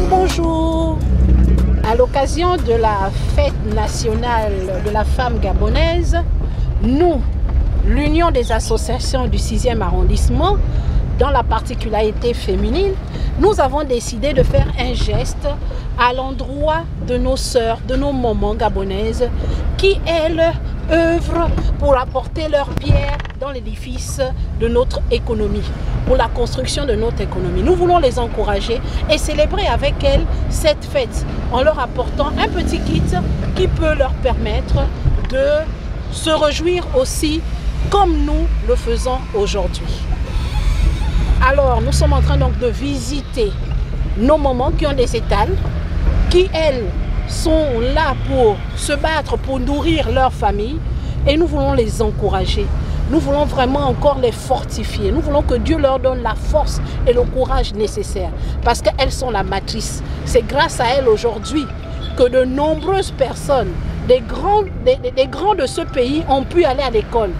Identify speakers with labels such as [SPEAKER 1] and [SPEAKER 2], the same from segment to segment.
[SPEAKER 1] Bonjour. À l'occasion de la fête nationale de la femme gabonaise, nous, l'Union des associations du 6e arrondissement, dans la particularité féminine, nous avons décidé de faire un geste à l'endroit de nos sœurs, de nos mamans gabonaises qui, elles, œuvrent pour apporter leur pierre dans l'édifice de notre économie, pour la construction de notre économie. Nous voulons les encourager et célébrer avec elles cette fête en leur apportant un petit kit qui peut leur permettre de se réjouir aussi comme nous le faisons aujourd'hui. Alors, nous sommes en train donc de visiter nos mamans qui ont des étals, qui elles sont là pour se battre, pour nourrir leur famille, et nous voulons les encourager. Nous voulons vraiment encore les fortifier. Nous voulons que Dieu leur donne la force et le courage nécessaires, parce qu'elles sont la matrice. C'est grâce à elles aujourd'hui que de nombreuses personnes, des grands de ce pays ont pu aller à l'école.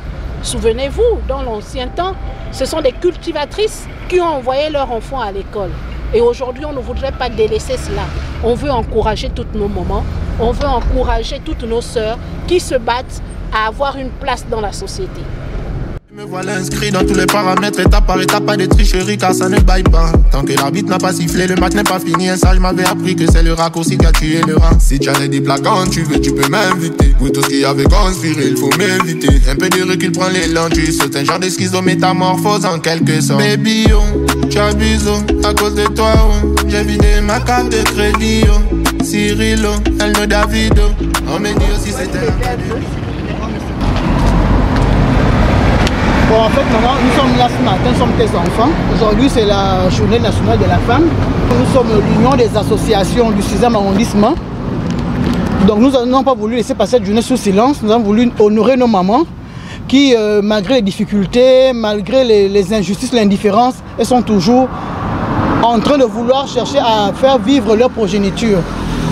[SPEAKER 1] Souvenez-vous, dans l'ancien temps, ce sont des cultivatrices qui ont envoyé leurs enfants à l'école. Et aujourd'hui, on ne voudrait pas délaisser cela. On veut encourager toutes nos mamans, on veut encourager toutes nos sœurs qui se battent à avoir une place dans la société.
[SPEAKER 2] Me voilà inscrit dans tous les paramètres, étape par étape, pas de tricherie car ça ne baille pas. Tant que l'arbitre n'a pas sifflé, le match n'est pas fini. Un sage m'avait appris que c'est le raccourci qui a tué le rang. Si tu as des plaques quand tu veux, tu peux m'inviter. Pour tout ce qui avait conspiré, il faut m'éviter. Un peu de recul, prends l'élan, tu sautes. Un genre de schizométamorphose en quelque sorte. Baby, oh, tu abuses, oh, à cause de toi, oh. J'ai vidé ma carte de crédit, oh. Cyril, oh, Elno David, oh. On me dit aussi c'était l'académie.
[SPEAKER 3] Bon, en fait, maman, nous sommes là ce matin, nous sommes tes enfants. Aujourd'hui, c'est la journée nationale de la femme. Nous sommes l'union des associations du 6e arrondissement. Donc, nous n'avons pas voulu laisser passer cette journée sous silence. Nous avons voulu honorer nos mamans qui, malgré les difficultés, malgré les injustices, l'indifférence, elles sont toujours en train de vouloir chercher à faire vivre leur progéniture.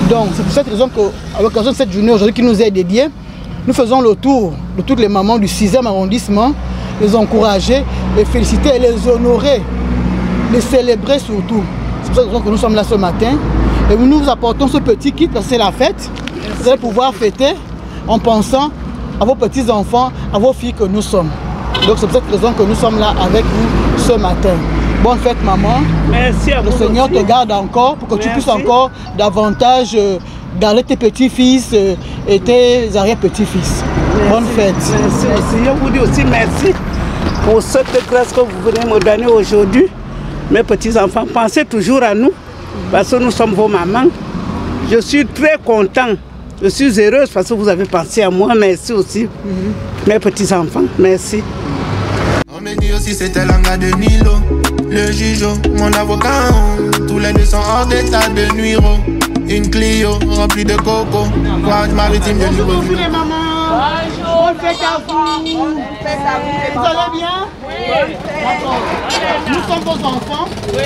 [SPEAKER 3] Donc, c'est pour cette raison qu'à l'occasion de cette journée aujourd'hui qui nous est dédiée, nous faisons le tour de toutes les mamans du 6e arrondissement, les encourager, les féliciter et les honorer, les célébrer surtout. C'est pour ça que nous sommes là ce matin. Et nous vous apportons ce petit kit parce que c'est la fête. Vous allez pouvoir fêter en pensant à vos petits-enfants, à vos filles que nous sommes. Donc c'est pour cette raison que nous sommes là avec vous ce matin. Bonne fête maman.
[SPEAKER 4] Merci à vous.
[SPEAKER 3] Le Seigneur te garde encore pour que tu puisses encore davantage garder tes petits-fils et tes arrière-petits-fils. Bonne fête.
[SPEAKER 4] Merci aussi. Je vous dis aussi merci pour cette grâce que vous venez me donner aujourd'hui. Mes petits-enfants, pensez toujours à nous parce que nous sommes vos mamans. Je suis très content. Je suis heureuse parce que vous avez pensé à moi. Merci aussi. Mes petits-enfants, merci.
[SPEAKER 2] On me dit aussi c'était l'anga de Nilo, le juge, mon avocat, tous les deux sont hors d'état de nuire. Une Clio remplie de coco, voyage maritime de Libreville.
[SPEAKER 3] Bonjour les mamans. Bonjour. Bonne fête à vous. Bonne fête à vous. Vous allez bien? Oui. Nous sommes vos enfants. Oui.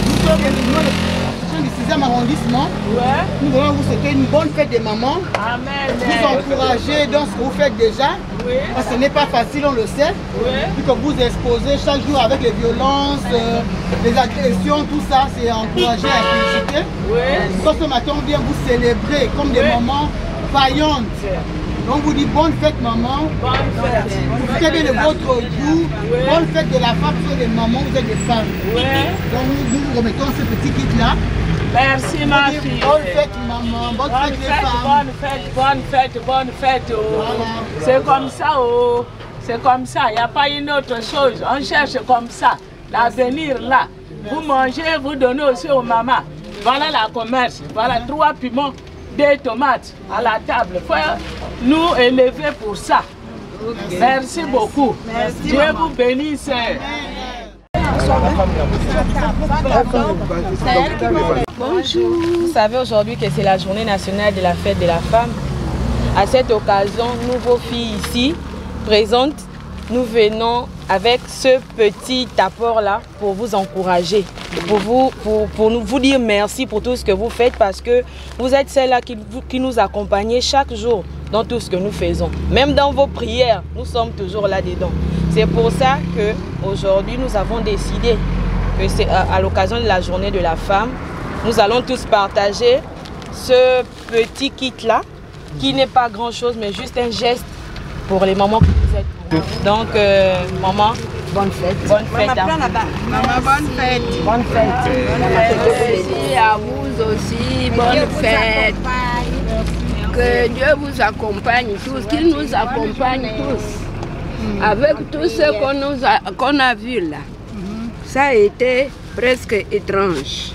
[SPEAKER 3] Nous sommes du 6e arrondissement. Oui. Nous voulons vous souhaiter une bonne fête des mamans. Amen. Vous encourager dans ce que vous faites déjà. Oui. Parce que ce n'est pas facile, on le sait. Oui. Puis que vous exposez chaque jour avec les violences, les agressions, tout ça, c'est encourager à féliciter. Oui. Donc ce matin, on vient vous célébrer comme des mamans vaillantes. Donc vous dit bonne fête maman. Bonne fête. Profitez bien de votre goût. Oui. Bonne fête de la femme, parce que les mamans, vous êtes des femmes. Oui. Donc nous vous remettons ce petit kit là.
[SPEAKER 4] Merci ma fille.
[SPEAKER 3] Bonne fête maman, bonne fête les femmes.
[SPEAKER 4] Bonne fête. Oh. Voilà. C'est comme ça, oh. C'est comme ça, il n'y a pas une autre chose. On cherche comme ça. L'avenir là. Vous mangez, vous donnez aussi aux mamans. Voilà la commerce. Voilà 3 piments, 2 tomates à la table. Faut nous élever pour ça. Okay. Merci beaucoup. Merci, Dieu vous bénisse. Bonjour. Vous savez aujourd'hui que c'est la journée nationale de la fête de la femme. À cette occasion, nous, vos filles ici, présentes, nous venons avec ce petit apport-là pour vous encourager, pour vous dire merci pour tout ce que vous faites parce que vous êtes celles-là qui nous accompagnent chaque jour dans tout ce que nous faisons. Même dans vos prières, nous sommes toujours là-dedans. C'est pour ça qu'aujourd'hui, nous avons décidé que c'est à l'occasion de la journée de la femme, nous allons tous partager ce petit kit-là, qui n'est pas grand-chose, mais juste un geste pour les mamans que vous êtes. Donc, maman, bonne fête. Bonne fête à vous.
[SPEAKER 5] Maman, bonne fête.
[SPEAKER 4] Bonne fête.
[SPEAKER 5] Merci à vous aussi, bonne fête. Que Dieu vous accompagne tous, qu'il nous accompagne tous. Avec tout ce qu'on a vu là. Ça a été presque étrange.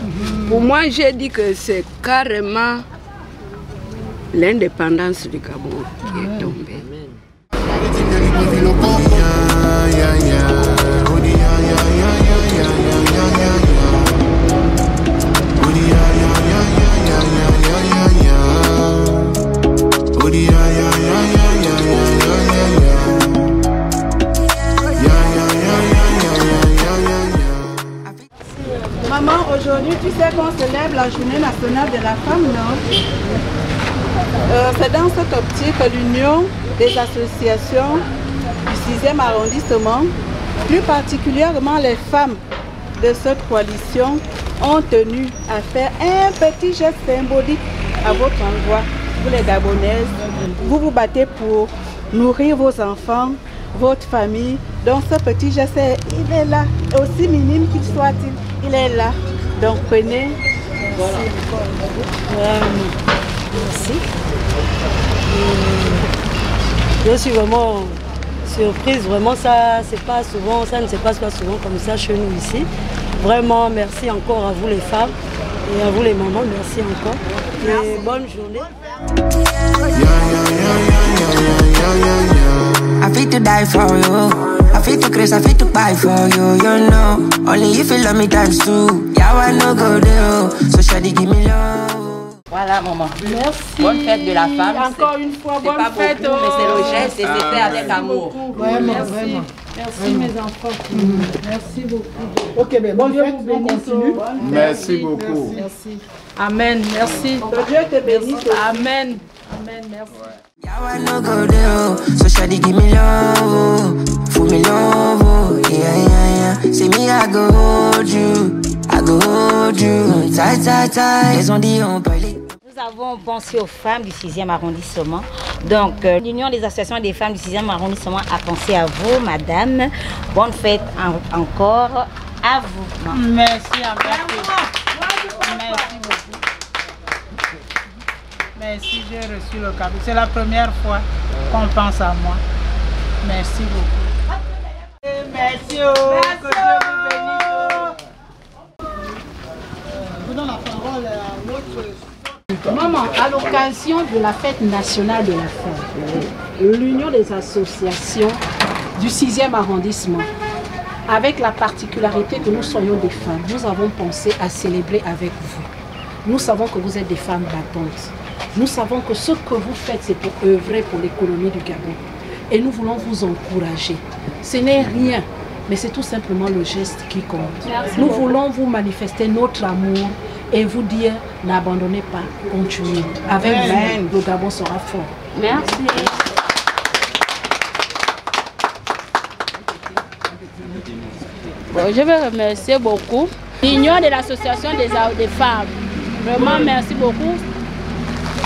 [SPEAKER 5] Pour moi, j'ai dit que c'est carrément l'indépendance du Gabon qui est tombée.
[SPEAKER 6] Maman, aujourd'hui, tu sais qu'on célèbre la journée nationale de la femme, non? C'est dans cette optique que l'Union des associations du 6e arrondissement, plus particulièrement les femmes de cette coalition, ont tenu à faire un petit geste symbolique à votre endroit, vous les Gabonaises. Vous vous battez pour nourrir vos enfants, votre famille. Donc ce petit geste, il est là, aussi minime qu'il soit-il, il est là. Donc prenez. Voilà.
[SPEAKER 7] Merci. Je suis vraiment surprise, vraiment ça c'est pas souvent, ça ne se passe pas souvent comme ça chez nous ici. Vraiment merci encore à vous les femmes et à vous les mamans, merci encore. Et bonne journée.
[SPEAKER 8] I fit to die for you. I fit to craze, I fit to buy for you, you know. Only if you love me times two. Yeah, I no go there. So shawty give me love.
[SPEAKER 9] Voilà, maman.
[SPEAKER 6] Merci.
[SPEAKER 9] Bonne fête de la femme.
[SPEAKER 6] Encore une fois, bonne
[SPEAKER 9] pas
[SPEAKER 6] fête.
[SPEAKER 9] Beaucoup, mais c'est le geste et c'est fait avec amour.
[SPEAKER 6] Vraiment, vraiment. Merci mes enfants. Merci beaucoup. Ok, ben bonne fête, on continue.
[SPEAKER 10] Merci beaucoup.
[SPEAKER 6] Merci.
[SPEAKER 4] Amen, merci.
[SPEAKER 6] Que Dieu te bénisse.
[SPEAKER 4] Amen. Amen, merci.
[SPEAKER 8] Yeah, I no go there. So shawty give me love. For me love. Yeah, yeah, yeah. See me, I go hold you. I go hold you. Tight, tight, tight. Ils ont dit on peut aller.
[SPEAKER 11] Nous avons pensé aux femmes du 6e arrondissement. Donc, l'Union des associations des femmes du 6e arrondissement a pensé à vous, madame. Bonne fête encore à vous.
[SPEAKER 6] Merci, merci beaucoup. Merci, j'ai reçu le cadeau. C'est la première fois qu'on pense à moi. Merci beaucoup. Merci, que Dieu vous bénisse. Je donne la parole à l'autre.
[SPEAKER 1] Maman, à l'occasion de la fête nationale de la femme, l'Union des associations du 6e arrondissement, avec la particularité que nous soyons des femmes, nous avons pensé à célébrer avec vous. Nous savons que vous êtes des femmes battantes. Nous savons que ce que vous faites, c'est pour œuvrer pour l'économie du Gabon. Et nous voulons vous encourager. Ce n'est rien, mais c'est tout simplement le geste qui compte. Nous voulons vous manifester notre amour et vous dire, n'abandonnez pas, continuez. Avec vous, le Gabon sera fort.
[SPEAKER 5] Merci. Bon, je veux remercier beaucoup l'Union de l'association des femmes. Vraiment, merci beaucoup.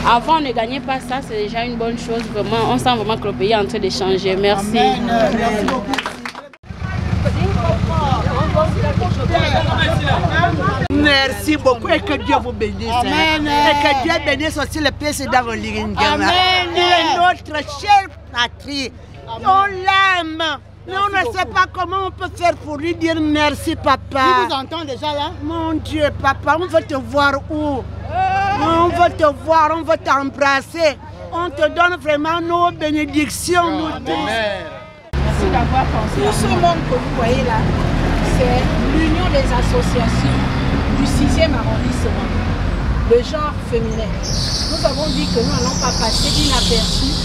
[SPEAKER 5] Avant, on ne gagnait pas ça, c'est déjà une bonne chose. Vraiment, on sent vraiment que le pays est en train de changer. Merci.
[SPEAKER 6] Merci beaucoup.
[SPEAKER 12] Merci beaucoup et que Dieu vous bénisse. Amen. Et que Dieu bénisse aussi le président de l'Iringama. Il est notre chère patrie. On l'aime. Mais on ne sait pas comment on peut faire pour lui dire merci, papa.
[SPEAKER 6] Il vous entend déjà là?
[SPEAKER 12] Mon Dieu, papa, on veut te voir où? On veut te voir, on veut t'embrasser. On te donne vraiment nos bénédictions, nous tous.
[SPEAKER 6] Merci d'avoir pensé. Tout ce monde que vous voyez là,
[SPEAKER 1] c'est l'union des associations du 6e arrondissement, le genre féminin. Nous avons dit que nous n'allons pas passer inaperçus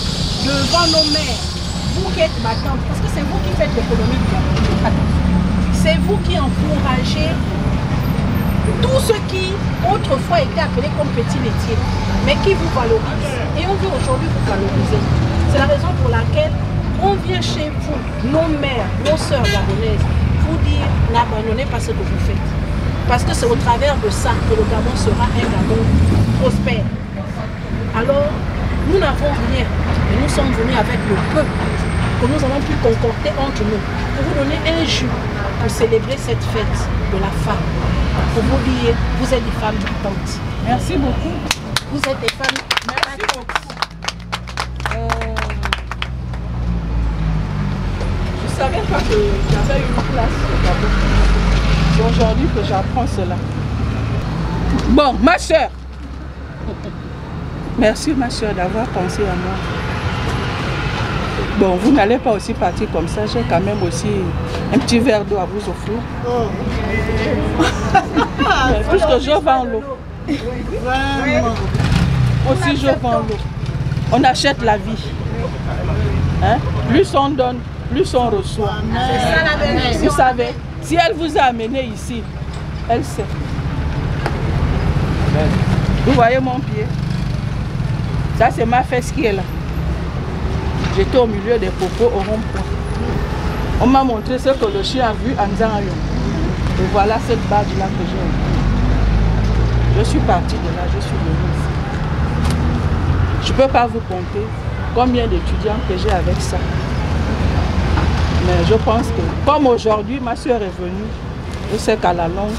[SPEAKER 1] devant nos mères. Vous qui êtes battantes, parce que c'est vous qui faites l'économie du Gabon. C'est vous qui encouragez tous ceux qui autrefois étaient appelés comme petits métiers, mais qui vous valorisent. Et on veut aujourd'hui vous valoriser. C'est la raison pour laquelle on vient chez vous, nos mères, nos sœurs gabonaises, vous dire n'abandonnez pas ce que vous faites. Parce que c'est au travers de ça que le Gabon sera un Gabon prospère. Alors, nous n'avons rien, mais nous sommes venus avec le peu que nous avons pu concocter entre nous pour vous donner un jus pour célébrer cette fête de la femme. Pour vous dire, vous êtes des femmes battantes.
[SPEAKER 4] Merci beaucoup.
[SPEAKER 1] Vous êtes des femmes.
[SPEAKER 4] Merci beaucoup. Je ne savais pas que j'avais une place au Gabon. C'est aujourd'hui que j'apprends cela. Bon, ma soeur. Merci ma soeur d'avoir pensé à moi. Bon, vous n'allez pas aussi partir comme ça. J'ai quand même aussi un petit verre d'eau à vous offrir. Puisque je vends l'eau. Aussi je vends l'eau. On achète la vie. Hein? Plus on donne, plus on reçoit.
[SPEAKER 1] C'est ça la bénédiction.
[SPEAKER 4] Vous savez, si elle vous a amené ici, elle sait. Vous voyez mon pied? Ça c'est ma fesse qui est là. J'étais au milieu des popos au rond-point. On m'a montré ce que le chien a vu en Zangayon. Et voilà cette badge là que j'ai. Je suis partie de là, je suis venue ici. Je ne peux pas vous compter combien d'étudiants que j'ai avec ça. Mais je pense que, comme aujourd'hui, ma soeur est venue, je sais qu'à la longue,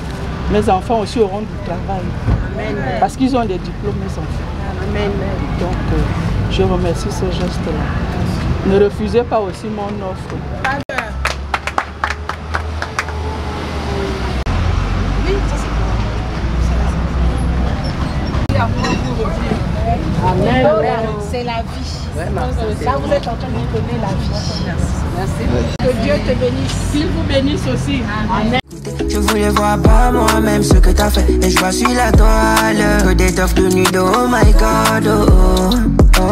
[SPEAKER 4] mes enfants aussi auront du travail. Amen. Parce qu'ils ont des diplômes, mes enfants. Amen. Donc, je remercie ce geste-là. Ne refusez pas aussi mon offre.
[SPEAKER 1] Oui, ça c'est Amen. C'est la vie. Là, vous êtes en train de nous donner la vie. Merci. Que Dieu te bénisse.
[SPEAKER 4] Qu'il vous bénisse aussi.
[SPEAKER 1] Amen.
[SPEAKER 8] Je voulais voir par moi-même ce que t'as fait. Et je vois sur la toile que des toffes de nuit de oh my god, oh, oh, oh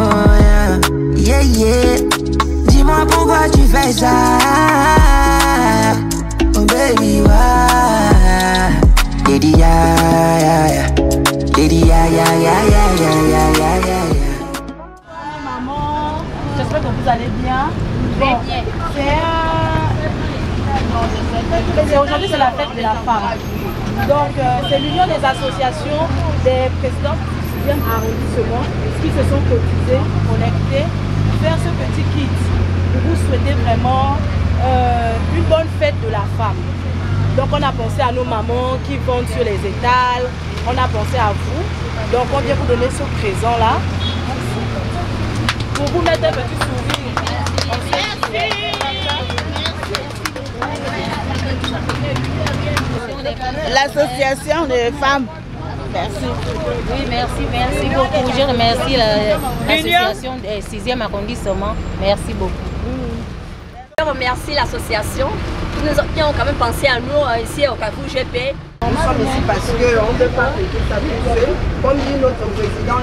[SPEAKER 8] yeah, yeah, yeah. Dis-moi pourquoi tu fais ça, oh baby, why? Didi ya, didi ya,
[SPEAKER 1] Maman, j'espère que vous allez bien.
[SPEAKER 11] Très bien.
[SPEAKER 1] Aujourd'hui, c'est la fête de la femme. Donc, c'est l'union des associations des présidents du 6e arrondissement qui se sont cotisés, connectés, pour faire ce petit kit. Pour vous souhaiter vraiment une bonne fête de la femme. Donc, on a pensé à nos mamans qui vendent sur les étals. On a pensé à vous. Donc, on vient vous donner ce présent-là. Pour vous mettre un petit sourire. Merci.
[SPEAKER 12] L'association des femmes. Merci.
[SPEAKER 11] Oui, merci beaucoup. Je remercie l'association des 6e arrondissement. Merci beaucoup.
[SPEAKER 10] Je remercie l'association qui ont quand même pensé à nous ici au Carrefour GP.
[SPEAKER 12] Nous sommes ici parce qu'on ne peut pas fêter ça tout seul. Comme dit notre président,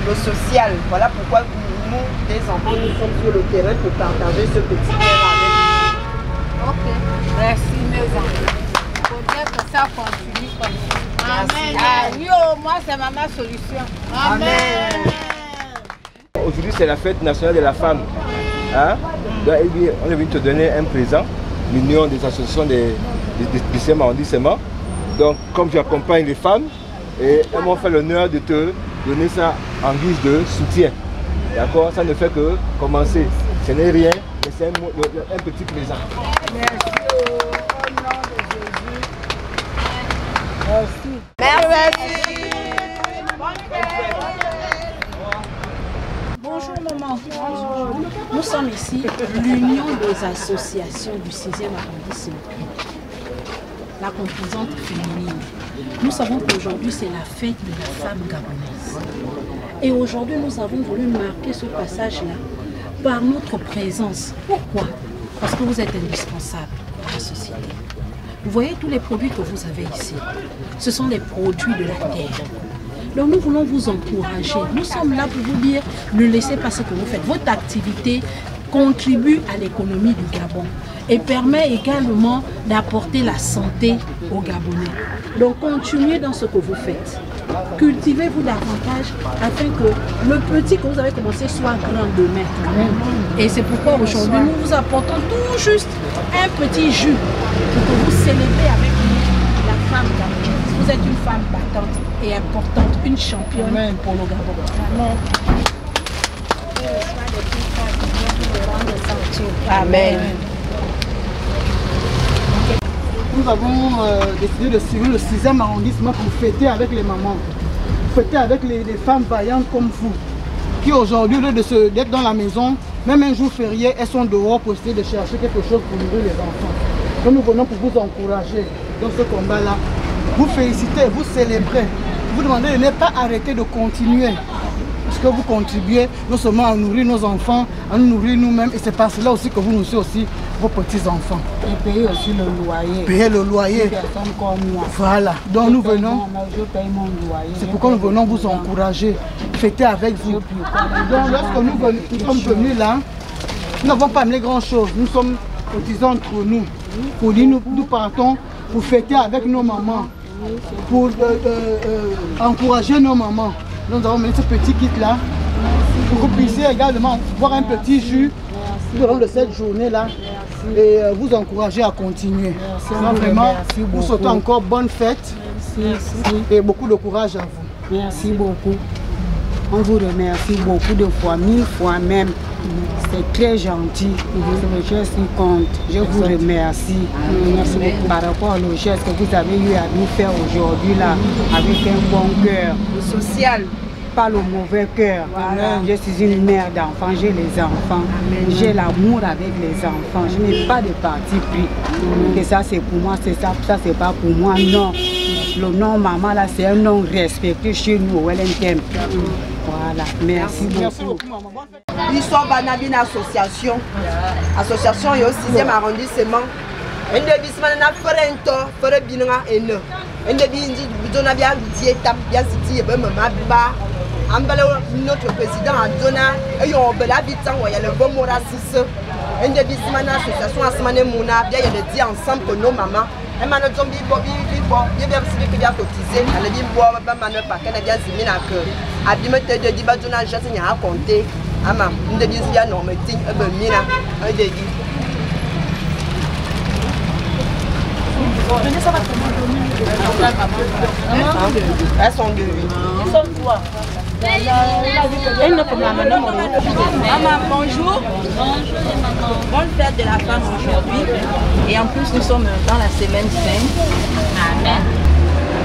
[SPEAKER 12] le social. Voilà pourquoi nous, les enfants, nous sommes sur le terrain pour partager ce petit verre avec vous.
[SPEAKER 1] Ok. Merci mes enfants. Il faut dire que ça continue comme ça. Amen. Ah, yo, moi c'est ma solution. Amen.
[SPEAKER 13] Aujourd'hui c'est la fête nationale de la femme. Hein? Donc, on est venu te donner un présent, l'union des associations du 6e arrondissement. Donc comme j'accompagne les femmes, et elles m'ont fait l'honneur de te donner ça en guise de soutien. D'accord? Ça ne fait que commencer. Ce n'est rien, mais c'est un petit présent.
[SPEAKER 12] Merci.
[SPEAKER 1] Merci. Bonjour maman. Nous sommes ici, l'union des associations du 6e arrondissement. La composante féminine. Nous savons qu'aujourd'hui c'est la fête de la femme gabonaise. Et aujourd'hui nous avons voulu marquer ce passage-là par notre présence. Pourquoi? Parce que vous êtes indispensables. la société. Vous voyez tous les produits que vous avez ici, ce sont des produits de la terre. Donc nous voulons vous encourager. Nous sommes là pour vous dire, ne laissez pas ce que vous faites. Votre activité contribue à l'économie du Gabon et permet également d'apporter la santé aux Gabonais. Donc continuez dans ce que vous faites. Cultivez-vous davantage afin que le petit que vous avez commencé soit grand demain. Et c'est pourquoi aujourd'hui nous vous apportons tout juste un petit jus pour que vous célébrez avec nous la femme gabonaise. Vous êtes une femme battante et importante, une championne pour le Gabon. Amen. Amen.
[SPEAKER 3] Nous avons décidé de suivre le 6e arrondissement pour fêter avec les mamans, fêter avec les femmes vaillantes comme vous, qui aujourd'hui, au lieu d'être dans la maison, même un jour férié, elles sont dehors pour essayer de chercher quelque chose pour nourrir les enfants. Donc nous venons pour vous encourager dans ce combat-là, vous féliciter, vous célébrer, vous demander de ne pas arrêter de continuer. Parce que vous contribuez non seulement à nourrir nos enfants, à nous nourrir nous-mêmes, et c'est par cela aussi que vous nourrissez aussi vos petits-enfants.
[SPEAKER 14] Et payer aussi le loyer.
[SPEAKER 3] Payer le loyer.
[SPEAKER 14] Une personne comme moi.
[SPEAKER 3] Voilà. Donc nous venons.
[SPEAKER 14] Je paye mon loyer.
[SPEAKER 3] C'est pourquoi nous venons vous encourager, fêter avec vous. Donc lorsque nous sommes venus là, nous n'avons pas amené grand-chose. Nous sommes cotisants entre nous. Pour dire nous partons pour fêter avec nos mamans, pour encourager nos mamans. Nous avons mis ce petit kit-là pour que vous puissiez également boire un petit jus durant cette journée-là et vous encourager à continuer. Donc, vraiment, vous souhaitez encore bonne fête et beaucoup de courage à vous.
[SPEAKER 14] Merci beaucoup. On vous remercie beaucoup de fois, 1000 fois même. C'est très gentil. C'est le geste qui compte. Je vous remercie. Merci beaucoup par rapport au geste que vous avez eu à nous faire aujourd'hui là, avec un bon cœur. Social. Pas le mauvais cœur. Voilà. Je suis une mère d'enfants, j'ai les enfants. J'ai l'amour avec les enfants. Je n'ai pas de parti pris. Et ça c'est pour moi, c'est ça c'est pas pour moi, non. Le nom maman là, c'est un nom respecté chez nous au Wellington. Voilà, merci beaucoup.
[SPEAKER 12] Ils sont banabis une association. Association et au 6e arrondissement. Un débissement n'a pas un temps, faire bien et ne. Un débit donna bien l'outil étape bien city et même ma bar. Notre président a donné et on peut la vite en voyant le bon mot raciste. Un débissement association à ce moment mouna bien il dit ensemble que nos mamans. Un man de zombie bobby il bien si bien cotisé. Elle dit boire pas man pas qu'elle a bien si bien que abimete de dit badona j'ai signé à compter. Ama un débit bien non mais ting et ben mina un débit. Elles sont deux. Ils sont trois.
[SPEAKER 9] Maman, bonjour. Bonjour maman. Bonne fête de la femme aujourd'hui. Et en plus, nous sommes dans la semaine sainte. Amen.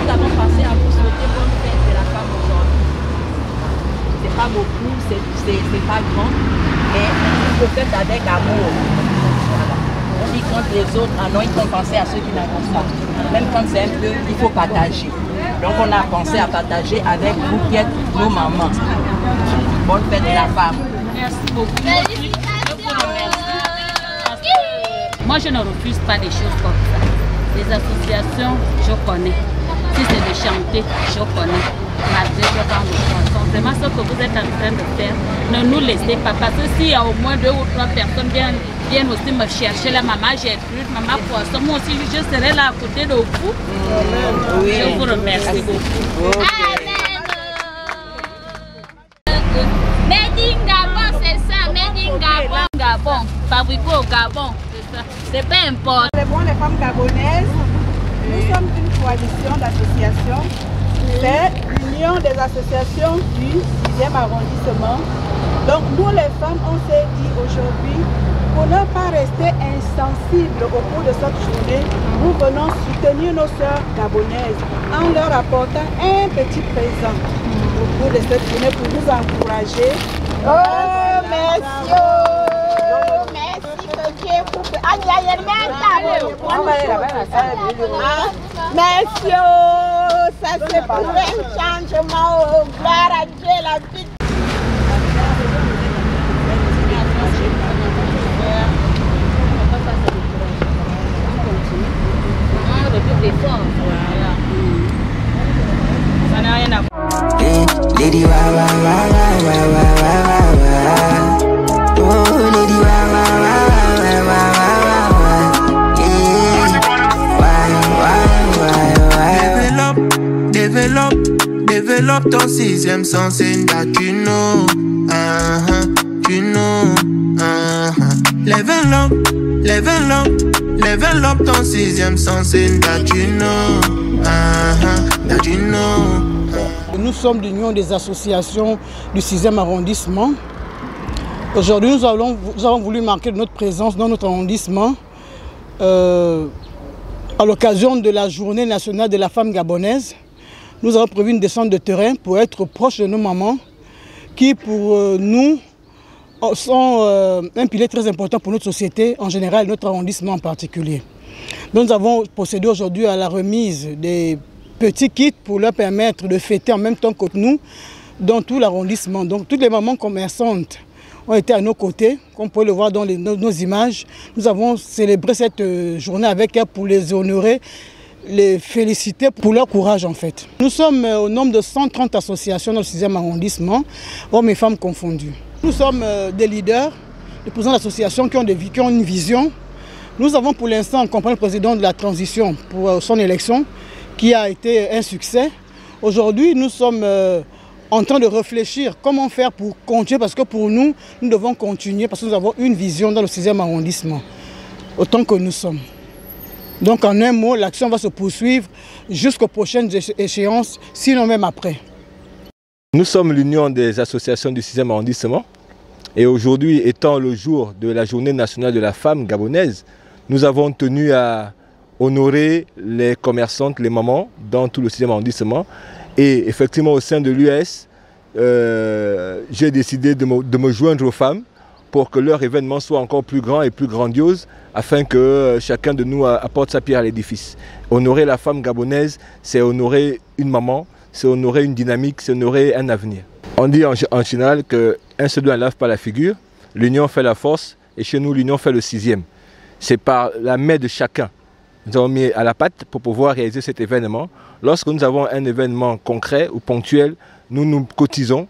[SPEAKER 9] Nous avons pensé à vous souhaiter bonne fête de la femme aujourd'hui. C'est pas beaucoup, c'est pas grand, mais vous le faites avec amour. Quand les autres en ont, ils vont penser à ceux qui n'en ont pas. Même quand c'est un peu, il faut partager. Donc on a pensé à partager avec vous qui êtes nos mamans. Bonne fête de la femme.
[SPEAKER 15] Merci beaucoup. Moi je ne refuse pas des choses comme ça. Les associations, je connais. Si c'est de chanter, je connais. Malgré que dans le poisson, vraiment ce que vous êtes en train de faire, ne nous laissez pas. Parce que s'il y a au moins 2 ou 3 personnes viennent aussi me chercher, la maman Gertrude, maman Poisson, moi aussi je serai là à côté de vous. Oui. Je vous remercie beaucoup.
[SPEAKER 16] Made in Gabon, c'est ça, Made in Gabon. Gabon, fabriqué au Gabon, c'est ça. C'est pas important.
[SPEAKER 6] Les femmes gabonaises, nous sommes une coalition d'associations. C'est l'union des associations du 6e arrondissement. Donc nous les femmes, on s'est dit aujourd'hui, pour ne pas rester insensibles au cours de cette journée, nous venons soutenir nos sœurs gabonaises en leur apportant un petit présent au cours de cette journée pour nous encourager.
[SPEAKER 17] Oh, merci! Merci que Dieu coupe. Merci! Ça c'est pour un changement. Gloire à Dieu, la vie.
[SPEAKER 2] Développe ton sixième sens and that you know. You know. Level up, level up, level up ton sixième sens and that you know. That you know.
[SPEAKER 3] Nous sommes l'union des associations du 6e arrondissement. Aujourd'hui, nous avons voulu marquer notre présence dans notre arrondissement à l'occasion de la journée nationale de la femme gabonaise. Nous avons prévu une descente de terrain pour être proche de nos mamans qui, pour nous, sont un pilier très important pour notre société en général et notre arrondissement en particulier. Nous avons procédé aujourd'hui à la remise des petits kits pour leur permettre de fêter en même temps que nous dans tout l'arrondissement. Donc toutes les mamans commerçantes ont été à nos côtés, comme vous pouvez le voir dans nos images. Nous avons célébré cette journée avec elles pour les honorer, les féliciter pour leur courage en fait. Nous sommes au nombre de 130 associations dans le 6e arrondissement, hommes et femmes confondus. Nous sommes des leaders, des présidents d'associations qui ont une vision. Nous avons pour l'instant accompagné le président de la transition pour son élection, qui a été un succès. Aujourd'hui, nous sommes en train de réfléchir comment faire pour continuer, parce que pour nous, nous devons continuer, parce que nous avons une vision dans le 6e arrondissement, autant que nous sommes. Donc en un mot, l'action va se poursuivre jusqu'aux prochaines échéances, sinon même après.
[SPEAKER 13] Nous sommes l'union des associations du 6e arrondissement et aujourd'hui, étant le jour de la journée nationale de la femme gabonaise, nous avons tenu à honorer les commerçantes, les mamans dans tout le 6e arrondissement. Et effectivement, au sein de l'US, j'ai décidé de me joindre aux femmes pour que leur événement soit encore plus grand et plus grandiose, afin que chacun de nous apporte sa pierre à l'édifice. Honorer la femme gabonaise, c'est honorer une maman, c'est honorer une dynamique, c'est honorer un avenir. On dit en général qu'un seul doigt ne lave pas la figure, l'union fait la force, et chez nous, l'union fait le 6e. C'est par la main de chacun. Nous avons mis à la patte pour pouvoir réaliser cet événement. Lorsque nous avons un événement concret ou ponctuel, nous nous cotisons,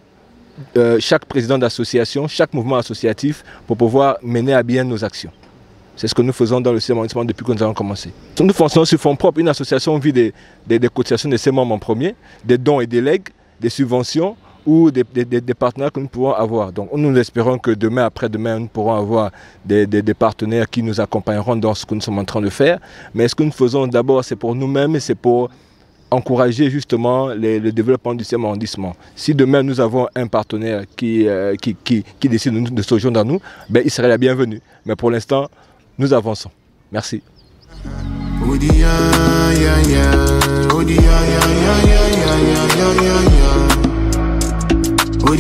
[SPEAKER 13] chaque président d'association, chaque mouvement associatif, pour pouvoir mener à bien nos actions. C'est ce que nous faisons dans le 6e arrondissement depuis que nous avons commencé. Nous fonctionnons sur fonds propres. Une association vit des cotisations de ses membres en premier, des dons et des legs, des subventions ou des partenaires que nous pouvons avoir. Donc nous espérons que demain, après-demain, nous pourrons avoir des partenaires qui nous accompagneront dans ce que nous sommes en train de faire. Mais ce que nous faisons d'abord, c'est pour nous-mêmes et c'est pour encourager justement le développement du 6e arrondissement. Si demain nous avons un partenaire qui décide de se joindre à nous, ben, il serait la bienvenue. Mais pour l'instant, nous avançons. Merci.
[SPEAKER 2] Oh,